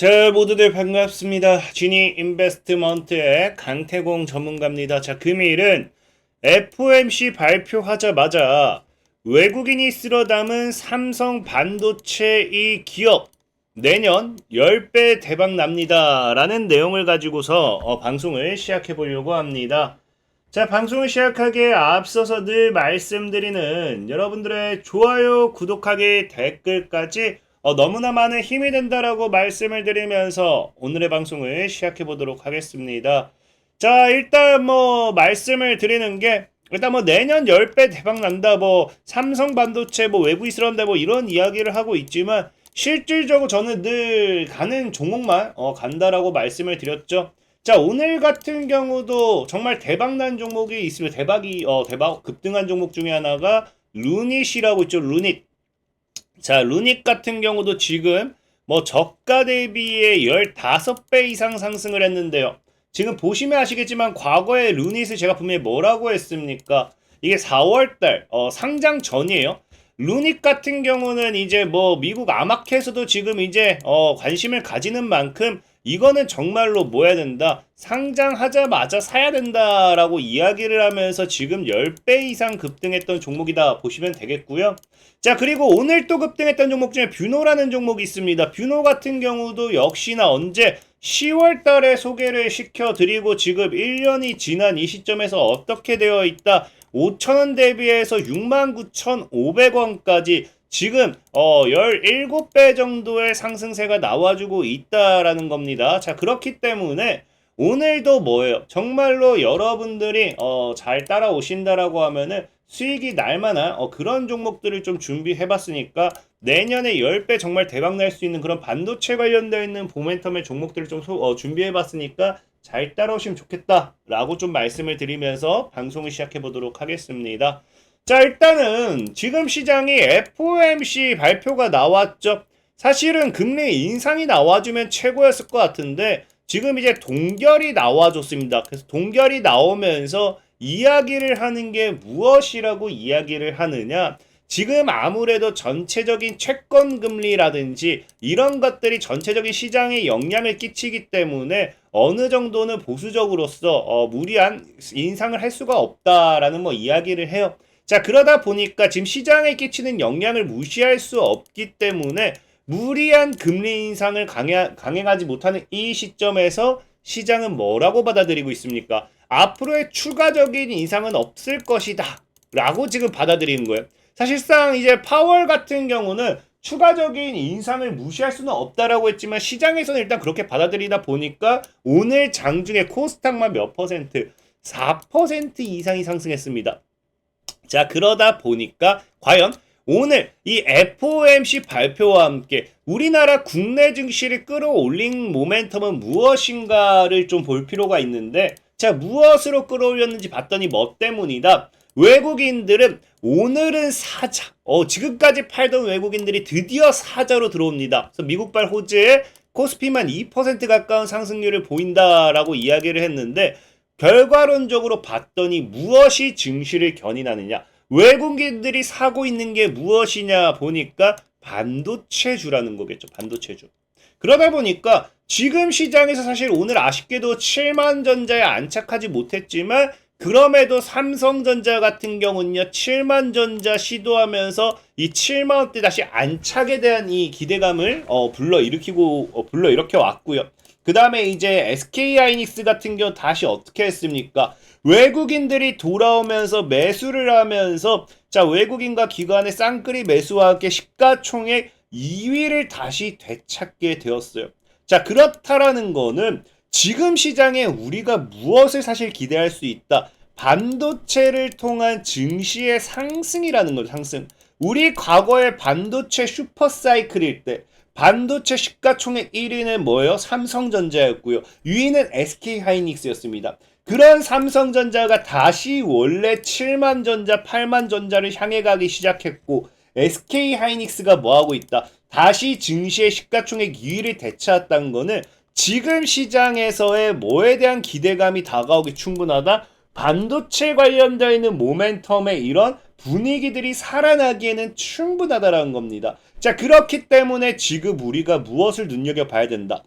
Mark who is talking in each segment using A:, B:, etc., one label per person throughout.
A: 자, 모두들 반갑습니다. 지니 인베스트먼트의 강태공 전문가입니다. 자, 금일은 FOMC 발표하자마자 외국인이 쓸어 담은 삼성 반도체 이 기업 내년 10배 대박 납니다. 라는 내용을 가지고서 방송을 시작해 보려고 합니다. 자, 방송을 시작하기에 앞서서 늘 말씀드리는 여러분들의 좋아요, 구독하기, 댓글까지 너무나 많은 힘이 된다라고 말씀을 드리면서 오늘의 방송을 시작해 보도록 하겠습니다. 자, 일단 말씀을 드리는 게 일단 내년 10배 대박 난다, 삼성 반도체 외국이 쓰러진다, 이런 이야기를 하고 있지만 실질적으로 저는 늘 가는 종목만 간다라고 말씀을 드렸죠. 자, 오늘 같은 경우도 정말 대박난 종목이 있습니다. 대박 급등한 종목 중에 하나가 루닛이라고 있죠. 루닛. 자, 루닛 같은 경우도 지금 저가 대비에 15배 이상 상승을 했는데요. 지금 보시면 아시겠지만 과거에 루닛을 제가 분명히 뭐라고 했습니까? 이게 4월달 상장 전이에요. 루닛 같은 경우는 이제 미국 아마켓에서도 지금 이제 관심을 가지는 만큼 이거는 정말로 뭐 해야 된다, 상장하자마자 사야 된다라고 이야기를 하면서 지금 10배 이상 급등했던 종목이다 보시면 되겠고요. 자, 그리고 오늘 또 급등했던 종목 중에 뷰노라는 종목이 있습니다. 뷰노 같은 경우도 역시나 언제 10월 달에 소개를 시켜드리고 지금 1년이 지난 이 시점에서 어떻게 되어 있다, 5,000원 대비해서 69,500원까지 지금 17배 정도의 상승세가 나와주고 있다라는 겁니다. 자, 그렇기 때문에 오늘도 뭐예요? 정말로 여러분들이 잘 따라오신다라고 하면은 수익이 날만한 그런 종목들을 좀 준비해봤으니까 내년에 10배 정말 대박 날 수 있는 그런 반도체 관련되어 있는 모멘텀의 종목들을 좀 준비해봤으니까 잘 따라오시면 좋겠다라고 좀 말씀을 드리면서 방송을 시작해보도록 하겠습니다. 자, 일단은 지금 시장이 FOMC 발표가 나왔죠. 사실은 금리 인상이 나와주면 최고였을 것 같은데 지금 이제 동결이 나와줬습니다. 그래서 동결이 나오면서 이야기를 하는 게 무엇이라고 이야기를 하느냐, 지금 아무래도 전체적인 채권 금리라든지 이런 것들이 전체적인 시장에 영향을 끼치기 때문에 어느 정도는 보수적으로서 무리한 인상을 할 수가 없다라는 이야기를 해요. 자, 그러다 보니까 지금 시장에 끼치는 영향을 무시할 수 없기 때문에 무리한 금리 인상을 강행하지 못하는 이 시점에서 시장은 뭐라고 받아들이고 있습니까? 앞으로의 추가적인 인상은 없을 것이다 라고 지금 받아들이는 거예요. 사실상 이제 파월 같은 경우는 추가적인 인상을 무시할 수는 없다라고 했지만 시장에서는 일단 그렇게 받아들이다 보니까 오늘 장중에 코스닥만 몇 퍼센트? 4% 이상이 상승했습니다. 자, 그러다 보니까 과연 오늘 이 FOMC 발표와 함께 우리나라 국내 증시를 끌어올린 모멘텀은 무엇인가를 좀 볼 필요가 있는데, 자, 무엇으로 끌어올렸는지 봤더니 뭐 때문이다. 외국인들은 오늘은 사자, 지금까지 팔던 외국인들이 드디어 사자로 들어옵니다. 그래서 미국발 호재에 코스피만 2% 가까운 상승률을 보인다라고 이야기를 했는데, 결과론적으로 봤더니 무엇이 증시를 견인하느냐, 외국인들이 사고 있는 게 무엇이냐 보니까 반도체주라는 거겠죠. 반도체주. 그러다 보니까 지금 시장에서 사실 오늘 아쉽게도 7만전자에 안착하지 못했지만 그럼에도 삼성전자 같은 경우는요, 7만전자 시도하면서 이 7만원대 다시 안착에 대한 이 기대감을 불러일으켜 왔고요. 그 다음에 이제 SK하이닉스 같은 경우 다시 어떻게 했습니까? 외국인들이 돌아오면서 매수를 하면서, 자, 외국인과 기관의 쌍끌이 매수와 함께 시가총액 2위를 다시 되찾게 되었어요. 자, 그렇다라는 거는 지금 시장에 우리가 무엇을 사실 기대할 수 있다? 반도체를 통한 증시의 상승이라는 거죠. 상승. 우리 과거의 반도체 슈퍼사이클일 때 반도체 시가총액 1위는 뭐예요? 삼성전자였고요. 2위는 SK하이닉스였습니다. 그런 삼성전자가 다시 원래 7만전자, 8만전자를 향해 가기 시작했고, SK하이닉스가 뭐하고 있다? 다시 증시의 시가총액 2위를 되찾았다는 거는 지금 시장에서의 뭐에 대한 기대감이 다가오기 충분하다? 반도체 관련되어 있는 모멘텀의 이런 분위기들이 살아나기에는 충분하다라는 겁니다. 자, 그렇기 때문에 지금 우리가 무엇을 눈여겨봐야 된다?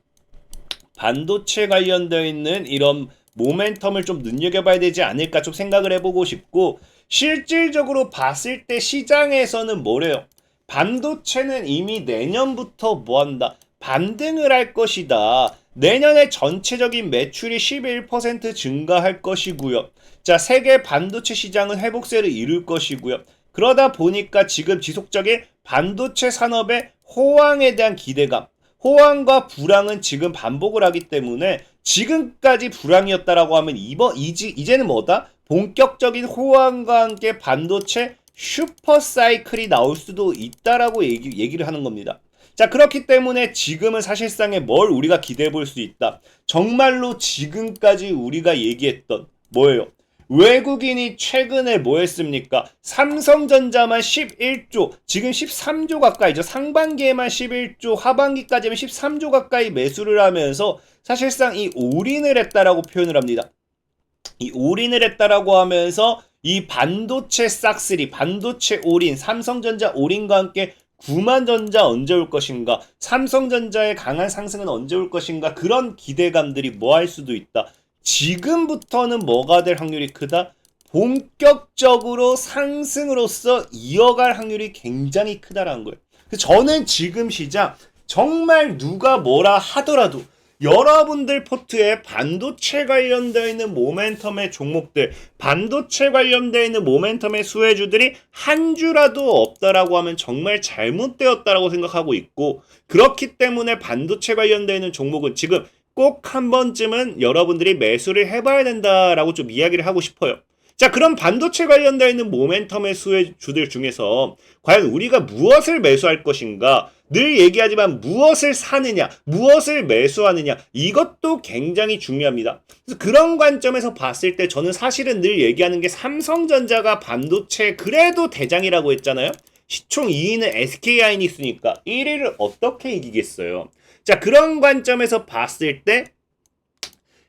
A: 반도체 관련되어 있는 이런 모멘텀을 좀 눈여겨봐야 되지 않을까 좀 생각을 해보고 싶고, 실질적으로 봤을 때 시장에서는 뭐래요? 반도체는 이미 내년부터 뭐한다? 반등을 할 것이다. 내년에 전체적인 매출이 11% 증가할 것이고요. 자, 세계 반도체 시장은 회복세를 이룰 것이고요. 그러다 보니까 지금 지속적인 반도체 산업의 호황에 대한 기대감, 호황과 불황은 지금 반복을 하기 때문에 지금까지 불황이었다라고 하면 이제는 뭐다? 본격적인 호황과 함께 반도체 슈퍼 사이클이 나올 수도 있다라고 얘기를 하는 겁니다. 자, 그렇기 때문에 지금은 사실상에 뭘 우리가 기대해 볼 수 있다. 정말로 지금까지 우리가 얘기했던 뭐예요? 외국인이 최근에 뭐 했습니까? 삼성전자만 11조, 지금 13조 가까이죠. 상반기에만 11조, 하반기까지면 13조 가까이 매수를 하면서 사실상 이 올인을 했다라고 표현을 합니다. 이 올인을 했다라고 하면서 이 반도체 싹쓸이, 반도체 올인, 삼성전자 올인과 함께 구만전자 언제 올 것인가, 삼성전자의 강한 상승은 언제 올 것인가, 그런 기대감들이 뭐 할 수도 있다. 지금부터는 뭐가 될 확률이 크다? 본격적으로 상승으로서 이어갈 확률이 굉장히 크다라는 거예요. 저는 지금 시장 정말 누가 뭐라 하더라도 여러분들 포트에 반도체 관련되어 있는 모멘텀의 종목들, 반도체 관련되어 있는 모멘텀의 수혜주들이 한 주라도 없다라고 하면 정말 잘못되었다라고 생각하고 있고, 그렇기 때문에 반도체 관련되어 있는 종목은 지금 꼭 한 번쯤은 여러분들이 매수를 해봐야 된다라고 좀 이야기를 하고 싶어요. 자, 그럼 반도체 관련되어 있는 모멘텀의 수혜주들 중에서 과연 우리가 무엇을 매수할 것인가? 늘 얘기하지만 무엇을 사느냐, 무엇을 매수하느냐, 이것도 굉장히 중요합니다. 그래서 그런 관점에서 봤을 때 저는 사실은 늘 얘기하는 게 삼성전자가 반도체 그래도 대장이라고 했잖아요. 시총 2위는 SK하이닉스니까 1위를 어떻게 이기겠어요? 자, 그런 관점에서 봤을 때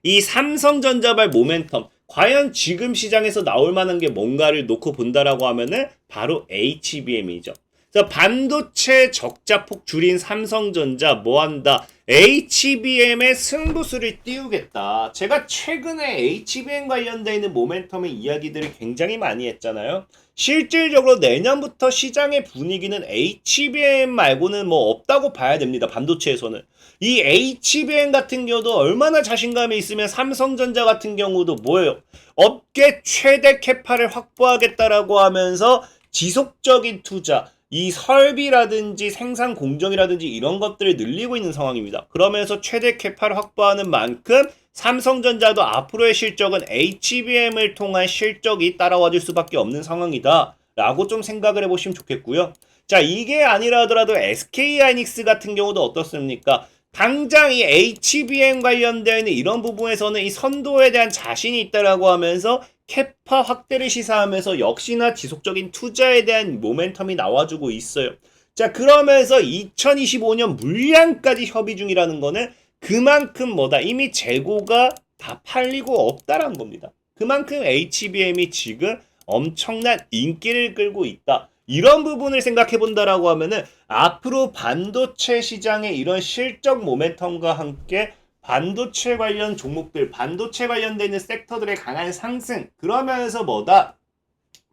A: 이 삼성전자발 모멘텀, 과연 지금 시장에서 나올 만한 게 뭔가를 놓고 본다라고 하면은 바로 HBM이죠. 그래서 반도체 적자폭 줄인 삼성전자 뭐한다? HBM의 승부수를 띄우겠다. 제가 최근에 HBM 관련되어 있는 모멘텀의 이야기들을 굉장히 많이 했잖아요. 실질적으로 내년부터 시장의 분위기는 HBM 말고는 뭐 없다고 봐야 됩니다. 반도체에서는. 이 HBM 같은 경우도 얼마나 자신감이 있으면 삼성전자 같은 경우도 뭐예요? 업계 최대 캐파를 확보하겠다라고 하면서 지속적인 투자, 이 설비라든지 생산 공정이라든지 이런 것들을 늘리고 있는 상황입니다. 그러면서 최대 캐파를 확보하는 만큼 삼성전자도 앞으로의 실적은 HBM을 통한 실적이 따라와 줄 수밖에 없는 상황이다 라고 좀 생각을 해보시면 좋겠고요. 자, 이게 아니라 하더라도 SK하이닉스 같은 경우도 어떻습니까? 당장 이 HBM 관련되어 있는 이런 부분에서는 이 선도에 대한 자신이 있다라고 하면서 캐파 확대를 시사하면서 역시나 지속적인 투자에 대한 모멘텀이 나와주고 있어요. 자, 그러면서 2025년 물량까지 협의 중이라는 거는 그만큼 뭐다? 이미 재고가 다 팔리고 없다라는 겁니다. 그만큼 HBM이 지금 엄청난 인기를 끌고 있다. 이런 부분을 생각해 본다라고 하면은 앞으로 반도체 시장의 이런 실적 모멘텀과 함께 반도체 관련 종목들, 반도체 관련되어 있는 섹터들의 강한 상승, 그러면서 뭐다?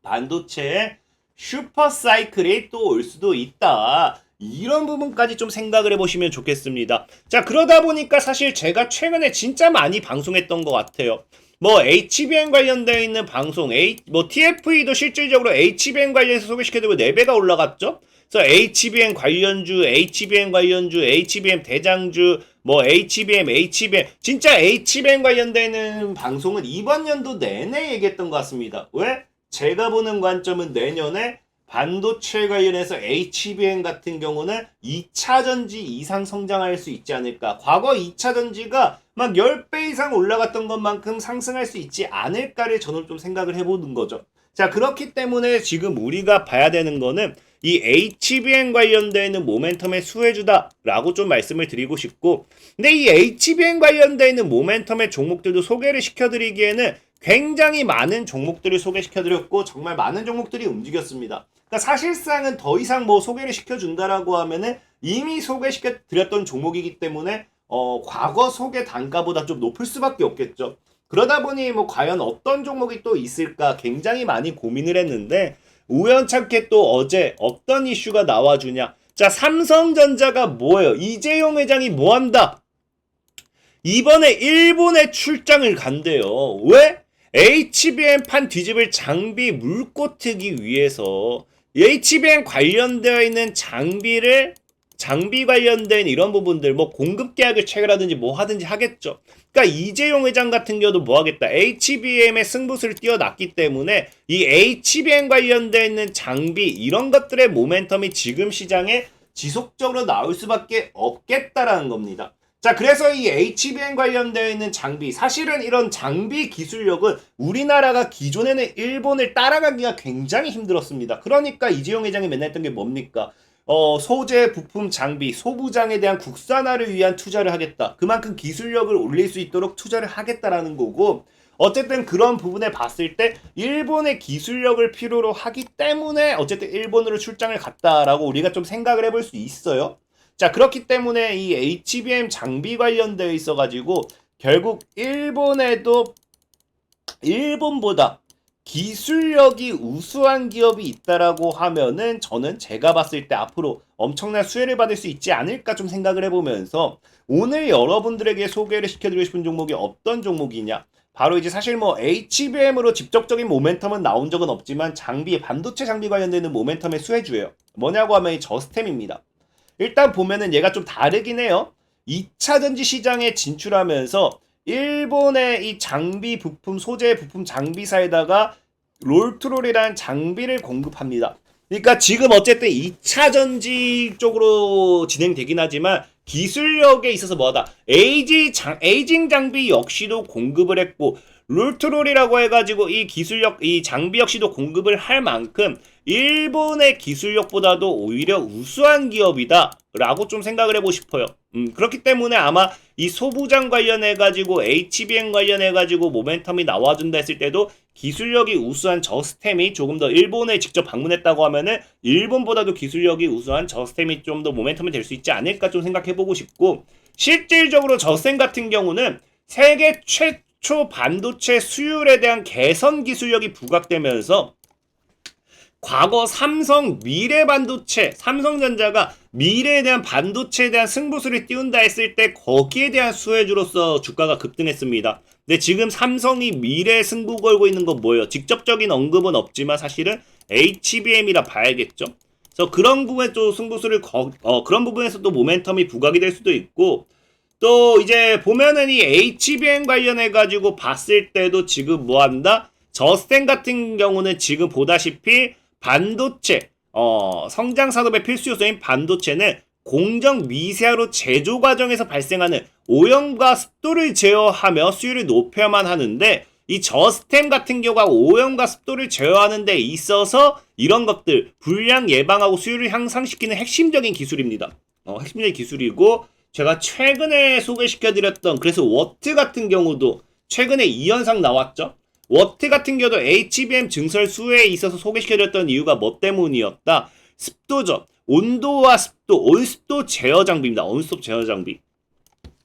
A: 반도체의 슈퍼 사이클이 또 올 수도 있다. 이런 부분까지 좀 생각을 해보시면 좋겠습니다. 자, 그러다 보니까 사실 제가 최근에 진짜 많이 방송했던 것 같아요. 뭐 HBM 관련되어 있는 방송, 뭐 TFE도 실질적으로 HBM 관련해서 소개시켜드리고 4배가 올라갔죠. 그래서 HBM 관련주, HBM 대장주, 뭐 HBM 진짜 HBM 관련되는 방송은 이번 연도 내내 얘기했던 것 같습니다. 왜? 제가 보는 관점은 내년에 반도체 관련해서 HBM 같은 경우는 2차 전지 이상 성장할 수 있지 않을까. 과거 2차 전지가 막 10배 이상 올라갔던 것만큼 상승할 수 있지 않을까를 저는 좀 생각을 해보는 거죠. 자, 그렇기 때문에 지금 우리가 봐야 되는 거는 이 HBM 관련되어 있는 모멘텀의 수혜주다라고 좀 말씀을 드리고 싶고, 근데 이 HBM 관련되어 있는 모멘텀의 종목들도 소개를 시켜드리기에는 굉장히 많은 종목들을 소개시켜드렸고 정말 많은 종목들이 움직였습니다. 그러니까 사실상은 더 이상 뭐 소개를 시켜준다라고 하면은 이미 소개시켜드렸던 종목이기 때문에 과거 소개 단가보다 좀 높을 수밖에 없겠죠. 그러다 보니 뭐 과연 어떤 종목이 또 있을까 굉장히 많이 고민을 했는데 우연찮게 또 어제 어떤 이슈가 나와주냐. 자, 삼성전자가 뭐예요? 이재용 회장이 뭐한다? 이번에 일본에 출장을 간대요. 왜? HBM판 뒤집을 장비 물고 트기 위해서 HBM 관련되어 있는 장비 관련된 이런 부분들 뭐 공급 계약을 체결하든지 뭐 하든지 하겠죠. 그러니까 이재용 회장 같은 경우도 뭐 하겠다. HBM의 승부수를 띄워놨기 때문에 이 HBM 관련되어 있는 장비 이런 것들의 모멘텀이 지금 시장에 지속적으로 나올 수밖에 없겠다라는 겁니다. 자, 그래서 이 HBM 관련되어 있는 장비, 사실은 이런 장비 기술력은 우리나라가 기존에는 일본을 따라가기가 굉장히 힘들었습니다. 그러니까 이재용 회장이 맨날 했던 게 뭡니까? 소재, 부품, 장비, 소부장에 대한 국산화를 위한 투자를 하겠다. 그만큼 기술력을 올릴 수 있도록 투자를 하겠다라는 거고, 어쨌든 그런 부분에 봤을 때 일본의 기술력을 필요로 하기 때문에 어쨌든 일본으로 출장을 갔다라고 우리가 좀 생각을 해볼 수 있어요. 자, 그렇기 때문에 이 HBM 장비 관련되어 있어가지고 결국 일본에도 일본보다 기술력이 우수한 기업이 있다라고 하면은 저는 제가 봤을 때 앞으로 엄청난 수혜를 받을 수 있지 않을까 좀 생각을 해보면서 오늘 여러분들에게 소개를 시켜드리고 싶은 종목이 어떤 종목이냐. 바로 이제 사실 뭐 HBM으로 직접적인 모멘텀은 나온 적은 없지만 반도체 장비 관련되는 모멘텀의 수혜주예요. 뭐냐고 하면 이 저스템입니다. 일단 보면은 얘가 좀 다르긴 해요. 2차 전지 시장에 진출하면서 일본의 이 장비 부품, 소재 부품 장비사에다가 롤트롤이라는 장비를 공급합니다. 그러니까 지금 어쨌든 2차 전지 쪽으로 진행되긴 하지만 기술력에 있어서 뭐하다. 에이징 장비 역시도 공급을 했고 롤트롤이라고 해가지고 이 기술력, 이 장비 역시도 공급을 할 만큼 일본의 기술력보다도 오히려 우수한 기업이다 라고 좀 생각을 해보고 싶어요. 그렇기 때문에 아마 이 소부장 관련해가지고 HBM 관련해가지고 모멘텀이 나와준다 했을 때도 기술력이 우수한 저스템이 조금 더 일본에 직접 방문했다고 하면은 일본보다도 기술력이 우수한 저스템이 좀 더 모멘텀이 될 수 있지 않을까 좀 생각해보고 싶고, 실질적으로 저스템 같은 경우는 세계 최초 반도체 수율에 대한 개선 기술력이 부각되면서 과거 삼성전자가 미래에 대한 반도체에 대한 승부수를 띄운다 했을 때 거기에 대한 수혜주로서 주가가 급등했습니다. 근데 지금 삼성이 미래에 승부 걸고 있는 건 뭐예요? 직접적인 언급은 없지만 사실은 HBM이라 봐야겠죠. 그래서 그런 부분에 또 그런 부분에서 또 모멘텀이 부각이 될 수도 있고, 또 이제 보면은 이 HBM 관련해가지고 봤을 때도 지금 뭐 한다? 저스템 같은 경우는 지금 보다시피 반도체, 성장 산업의 필수 요소인 반도체는 공정 미세화로 제조 과정에서 발생하는 오염과 습도를 제어하며 수율을 높여야만 하는데, 이 저스템 같은 경우가 오염과 습도를 제어하는 데 있어서 이런 것들 불량 예방하고 수율을 향상시키는 핵심적인 기술입니다. 핵심적인 기술이고, 제가 최근에 소개시켜드렸던 그래서 워트 같은 경우도 최근에 2현상 나왔죠. 워트 같은 경우도 HBM 증설 수혜에 있어서 소개시켜드렸던 이유가 뭐 때문이었다? 습도죠. 온도와 습도, 온습도 제어 장비입니다. 온습도 제어 장비.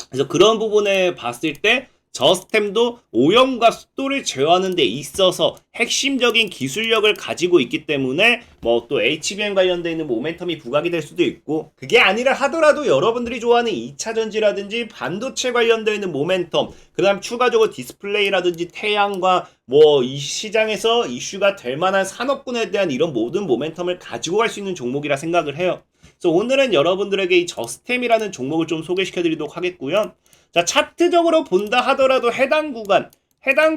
A: 그래서 그런 부분에 봤을 때 저스템도 오염과 습도를 제어하는 데 있어서 핵심적인 기술력을 가지고 있기 때문에 뭐 또 HBM 관련돼 있는 모멘텀이 부각이 될 수도 있고, 그게 아니라 하더라도 여러분들이 좋아하는 2차 전지라든지 반도체 관련돼 있는 모멘텀, 그 다음 추가적으로 디스플레이라든지 태양과 뭐 이 시장에서 이슈가 될 만한 산업군에 대한 이런 모든 모멘텀을 가지고 갈 수 있는 종목이라 생각을 해요. 그래서 오늘은 여러분들에게 이 저스템이라는 종목을 좀 소개시켜 드리도록 하겠고요. 자, 차트적으로 본다 하더라도 해당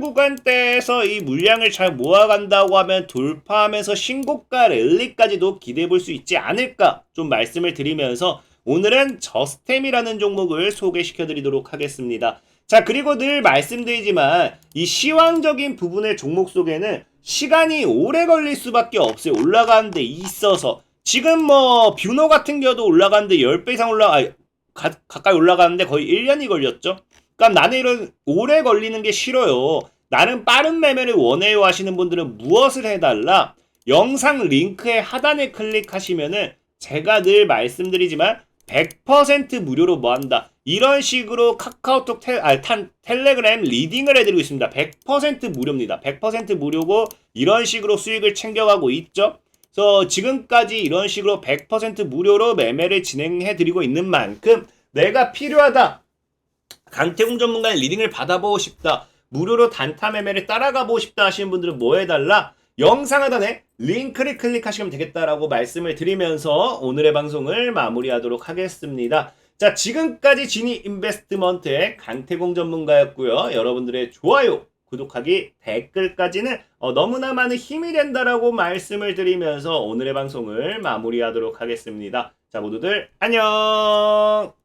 A: 구간대에서 이 물량을 잘 모아간다고 하면 돌파하면서 신고가 랠리까지도 기대해 볼 수 있지 않을까 좀 말씀을 드리면서 오늘은 저스템이라는 종목을 소개시켜 드리도록 하겠습니다. 자, 그리고 늘 말씀드리지만 이 시황적인 부분의 종목 속에는 시간이 오래 걸릴 수밖에 없어요. 올라가는 데 있어서. 지금 뭐 뷰노 같은 경우도 올라가는데 10배 이상 가까이 올라가는데 거의 1년이 걸렸죠. 그러니까 나는 이런 오래 걸리는 게 싫어요. 나는 빠른 매매를 원해요 하시는 분들은 무엇을 해달라? 영상 링크의 하단에 클릭하시면은 제가 늘 말씀드리지만 100% 무료로 뭐 한다. 이런 식으로 카카오톡 텔레그램 리딩을 해드리고 있습니다. 100% 무료입니다. 100% 무료고 이런 식으로 수익을 챙겨가고 있죠. 그래서 지금까지 이런 식으로 100% 무료로 매매를 진행해드리고 있는 만큼 내가 필요하다. 강태공 전문가의 리딩을 받아보고 싶다. 무료로 단타 매매를 따라가보고 싶다 하시는 분들은 뭐 해달라? 영상 하단에 링크를 클릭하시면 되겠다라고 말씀을 드리면서 오늘의 방송을 마무리하도록 하겠습니다. 자, 지금까지 지니 인베스트먼트의 강태공 전문가였고요. 여러분들의 좋아요, 구독하기, 댓글까지는 너무나 많은 힘이 된다라고 말씀을 드리면서 오늘의 방송을 마무리하도록 하겠습니다. 자, 모두들 안녕!